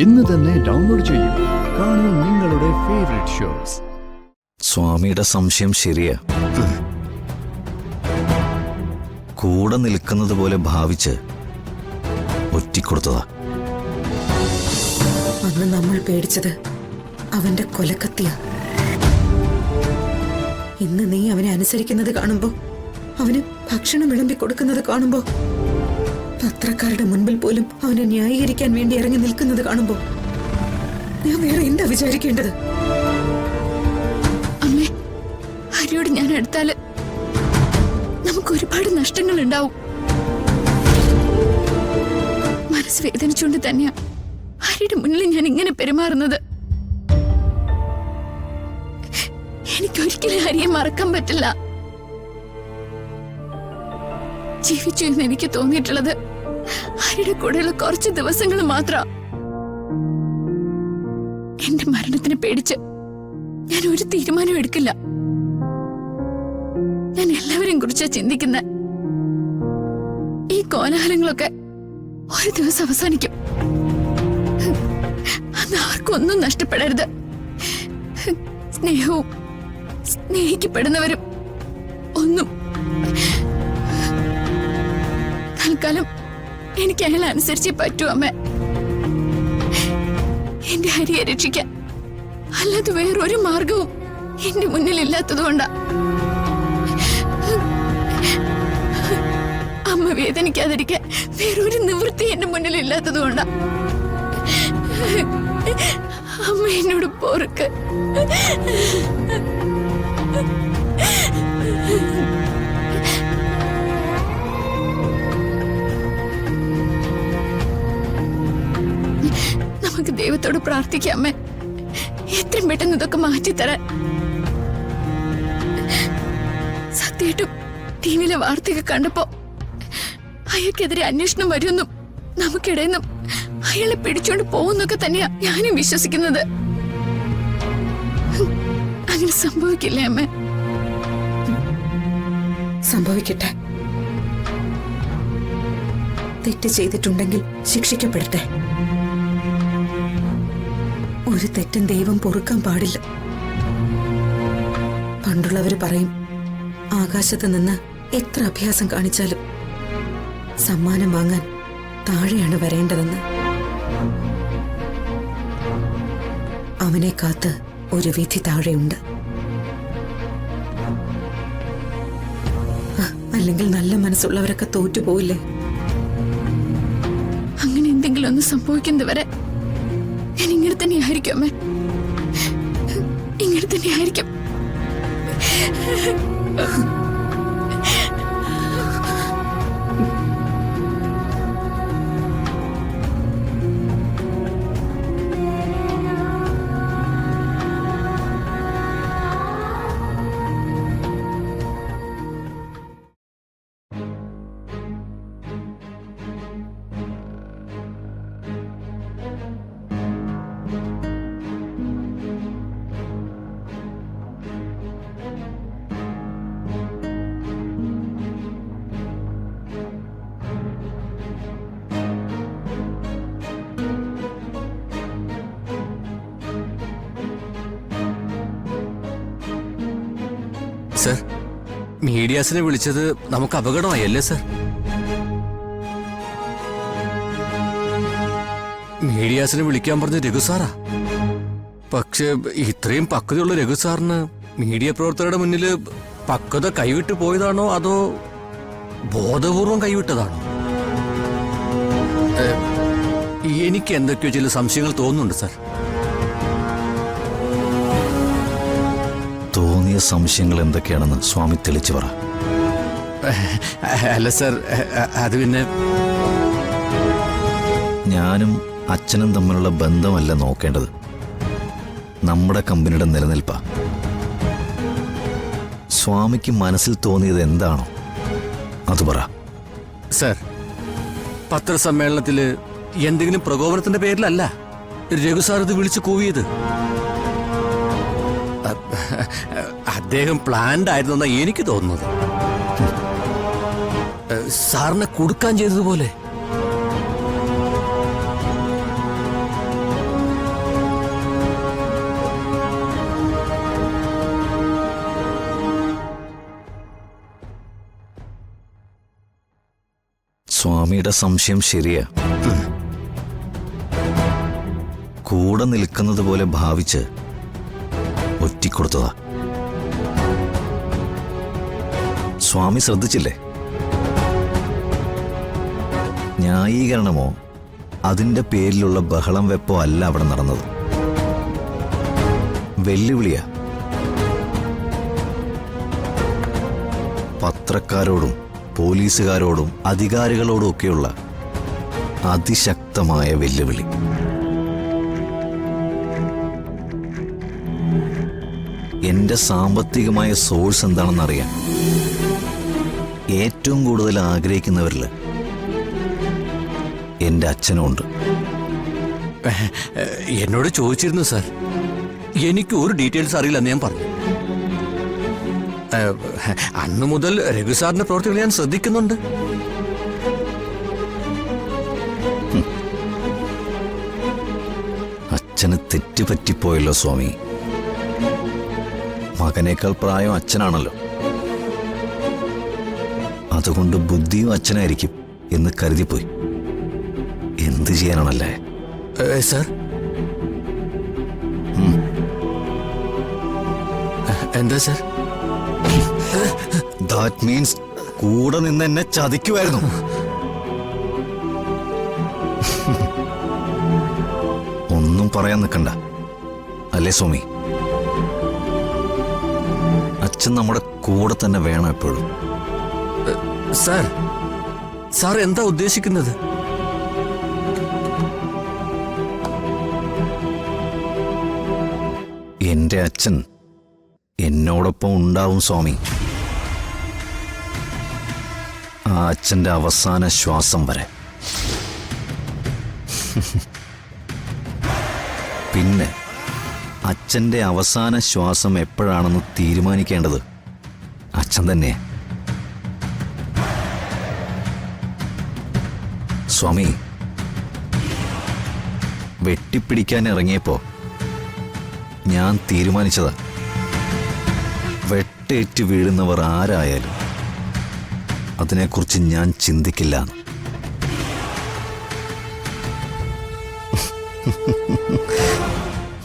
ഇന്ന് തന്നെ ഡൗൺലോഡ് ചെയ്യൂ. കാണൂ നിങ്ങളുടെ ഫേവറേറ്റ് ഷോസ്. സ്വാമിയുടെ സംശയം ശരിയാ. കൂടെ നിൽക്കുന്നത് പോലെ ഭാവിച്ച് ഒറ്റിക്കൊടുത്തതാ. അന്ന് നമ്മൾ പേടിച്ചത് അവന്റെ കൊലക്കത്തിയ. ഇന്ന് നീ അവനെ അനുസരിക്കുന്നത് കാണുമ്പോ, അവന് ഭക്ഷണം വിളമ്പി കൊടുക്കുന്നത് കാണുമ്പോ, പത്രക്കാരുടെ മുൻപിൽ പോലും അവനെ ന്യായീകരിക്കാൻ വേണ്ടി ഇറങ്ങി നിൽക്കുന്നത് കാണുമ്പോ ഞാൻ വേറെ എന്താ വിചാരിക്കേണ്ടത്? അമ്മേ, ഹരിയോട് ഞാൻ എടുത്താല് നമുക്ക് ഒരുപാട് നഷ്ടങ്ങൾ ഉണ്ടാവും. മനസ്സ് വേദനിച്ചുകൊണ്ട് തന്നെയാ ഹരിയുടെ മുന്നിൽ ഞാൻ ഇങ്ങനെ പെരുമാറുന്നത്. എനിക്കൊരിക്കലും ഹരിയെ മറക്കാൻ പറ്റില്ല. ജീവിച്ചു എന്ന് എനിക്ക് തോന്നിയിട്ടുള്ളത് ഹരിയുടെ കൂടെയുള്ള കുറച്ച് ദിവസങ്ങൾ മാത്രം. എന്റെ മരണത്തിനെ പേടിച്ച് ഞാൻ ഒരു തീരുമാനം എടുക്കില്ല. ഞാൻ എല്ലാവരെയും കുറിച്ചാ ചിന്തിക്കുന്നത്. ഈ കോലാഹലങ്ങളൊക്കെ ഒരു ദിവസം അവസാനിക്കും. അന്ന് ആർക്കും ഒന്നും നഷ്ടപ്പെടരുത്. സ്നേഹവും സ്നേഹിക്കപ്പെടുന്നവരും ഒന്നും. തൽക്കാലം എനിക്ക് അയാളെ അനുസരിച്ചേ പറ്റൂ അമ്മ. എന്റെ ഹരിയെ രക്ഷിക്കാൻ അല്ലാതെ വേറൊരു മാർഗവും എന്റെ മുന്നിൽ ഇല്ലാത്തതുകൊണ്ടാ. അമ്മ വേദനിക്കാതിരിക്കാൻ വേറൊരു നിവൃത്തി എന്റെ മുന്നിൽ ഇല്ലാത്തതുകൊണ്ടാ. അമ്മ എന്നോട് പൊറുക്ക്. നമുക്ക് ദൈവത്തോട് പ്രാർത്ഥിക്കാം അമ്മേ, എത്രയും പെട്ടെന്ന് ഇതൊക്കെ മാറ്റിത്തരാൻ. സത്യമായിട്ടും ടിവിയിലെ വാർത്തയൊക്കെ കണ്ടപ്പോ അയാൾക്കെതിരെ അന്വേഷണം വരുമെന്നും നമുക്കിടയിന്നും അയാളെ പിടിച്ചോണ്ട് പോകുന്നൊക്കെ തന്നെയാ ഞാനും വിശ്വസിക്കുന്നത്. അങ്ങനെ സംഭവിക്കില്ലേ അമ്മേ? സംഭവിക്കട്ടെ. തെറ്റ് ചെയ്തിട്ടുണ്ടെങ്കിൽ ശിക്ഷിക്കപ്പെടട്ടെ. ഒരു തെറ്റും ദൈവം പൊറുക്കാൻ പാടില്ല. പണ്ടുള്ളവര് പറയും, ആകാശത്ത് നിന്ന് എത്ര അഭ്യാസം കാണിച്ചാലും സമ്മാനം വാങ്ങാൻ താഴെയാണ് വരേണ്ടതെന്ന്. അവനെ കാത്ത് ഒരു വിധി താഴെയുണ്ട്. അല്ലെങ്കിൽ നല്ല മനസ്സുള്ളവരൊക്കെ തോറ്റുപോയില്ലേ? അങ്ങനെ എന്തെങ്കിലും ഒന്ന് സംഭവിക്കുന്നത് വരെ ഞാൻ ഇങ്ങനെ തന്നെ ആയിരിക്കും അമ്മേ. ഇങ്ങനെ തന്നെ ആയിരിക്കും. സർ, മീഡിയാസിനെ വിളിച്ചത് നമുക്ക് അപകടമായല്ലേ സർ? മീഡിയാസിനെ വിളിക്കാൻ പറഞ്ഞ രഘു സാറാ. പക്ഷെ ഇത്രയും പക്വതയുള്ള രഘു സാറിന് മീഡിയ പ്രവർത്തകരുടെ മുന്നിൽ പക്വത കൈവിട്ടു പോയതാണോ അതോ ബോധപൂർവം കൈവിട്ടതാണോ? എനിക്ക് എന്തൊക്കെയോ ചില സംശയങ്ങൾ തോന്നുന്നുണ്ട് സർ. തോന്നിയ സംശയങ്ങൾ എന്തൊക്കെയാണെന്ന് സ്വാമി തെളിച്ചു പറ. അല്ല സർ, അത് പിന്നെ ഞാനും അച്ഛനും തമ്മിലുള്ള ബന്ധമല്ല നോക്കേണ്ടത്, നമ്മുടെ കമ്പനിയുടെ നിലനിൽപ്പാ. സ്വാമിക്ക് മനസ്സിൽ തോന്നിയത് എന്താണോ അത് പറ. സർ, പത്രസമ്മേളനത്തില് എന്തെങ്കിലും പ്രകോപനത്തിന്റെ പേരിലല്ല രഘു സാർ ഇത് വിളിച്ചു കൂവിയത്. അദ്ദേഹം പ്ലാൻഡ് ആയിരുന്നെന്നാ എനിക്ക് തോന്നുന്നത്. സാറിനെ കൊടുക്കാൻ ചെയ്തതുപോലെ. സ്വാമിയുടെ സംശയം ശരിയാ. കൂടെ നിൽക്കുന്നത് പോലെ ഭാവിച്ച് ഒറ്റിക്കൊടുത്തതാ. സ്വാമി ശ്രദ്ധിച്ചില്ലേ? ന്യായീകരണമോ അതിന്റെ പേരിലുള്ള ബഹളം വെപ്പോ അല്ല അവിടെ നടന്നത്. വെല്ലുവിളിയാ. പത്രക്കാരോടും പോലീസുകാരോടും അധികാരികളോടും ഒക്കെയുള്ള അതിശക്തമായ വെല്ലുവിളി. എന്റെ സാമ്പത്തികമായ സോഴ്സ് എന്താണെന്നറിയാൻ ഏറ്റവും കൂടുതൽ ആഗ്രഹിക്കുന്നവരിൽ എന്റെ അച്ഛനുമുണ്ട്. എന്നോട് ചോദിച്ചിരുന്നു സാർ. എനിക്ക് ഒരു ഡീറ്റെയിൽസ് അറിയില്ലെന്ന് ഞാൻ പറഞ്ഞു. അന്നു മുതൽ രഘു സാറിന്റെ പ്രവർത്തികൾ ഞാൻ ശ്രദ്ധിക്കുന്നുണ്ട്. അച്ഛന് തെറ്റുപറ്റിപ്പോയല്ലോ സ്വാമി. മകനേക്കാൾ പ്രായം അച്ഛനാണല്ലോ. അതുകൊണ്ട് ബുദ്ധിയും അച്ഛനായിരിക്കും എന്ന് കരുതിപ്പോയി. എന്ത് ചെയ്യാനാണല്ലേ സാർ? എന്താ സാർ? ദാറ്റ് മീൻസ് കൂടെ നിന്ന് എന്നെ ചതിക്കുമായിരുന്നു. ഒന്നും പറയാൻ നിൽക്കണ്ട അല്ലേ സ്വാമി? അച്ഛൻ നമ്മുടെ കൂടെ തന്നെ വേണം എപ്പോഴും. സാർ, സാർ എന്താ ഉദ്ദേശിക്കുന്നത്? എന്റെ അച്ഛൻ എന്നോടൊപ്പം ഉണ്ടാവും സ്വാമി. ആ അച്ഛന്റെ അവസാന ശ്വാസം വരെ. പിന്നെ അച്ഛന്റെ അവസാന ശ്വാസം എപ്പോഴാണെന്ന് തീരുമാനിക്കേണ്ടത് അച്ഛൻ തന്നെ. സ്വാമി, വെട്ടിപ്പിടിക്കാൻ ഇറങ്ങിയപ്പോ ഞാൻ തീരുമാനിച്ചതാ, വെട്ടേറ്റ് വീഴുന്നവർ ആരായാലും അതിനെക്കുറിച്ച് ഞാൻ ചിന്തിക്കില്ല.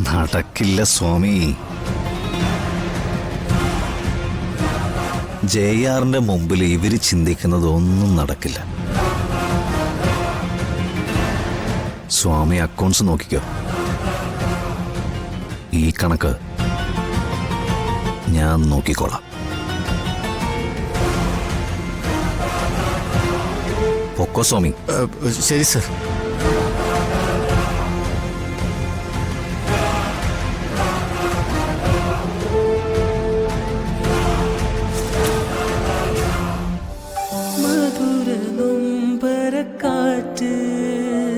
നടക്കില്ല സ്വാമി. ജെആറിന്റെ മുമ്പിൽ ഇവര് ചിന്തിക്കുന്നത് ഒന്നും നടക്കില്ല. സ്വാമി അക്കൗണ്ട്സ് നോക്കിക്കോ. ഈ കണക്ക് ഞാൻ നോക്കിക്കോളാം. പൊക്കോ സ്വാമി. ശരി സാർ.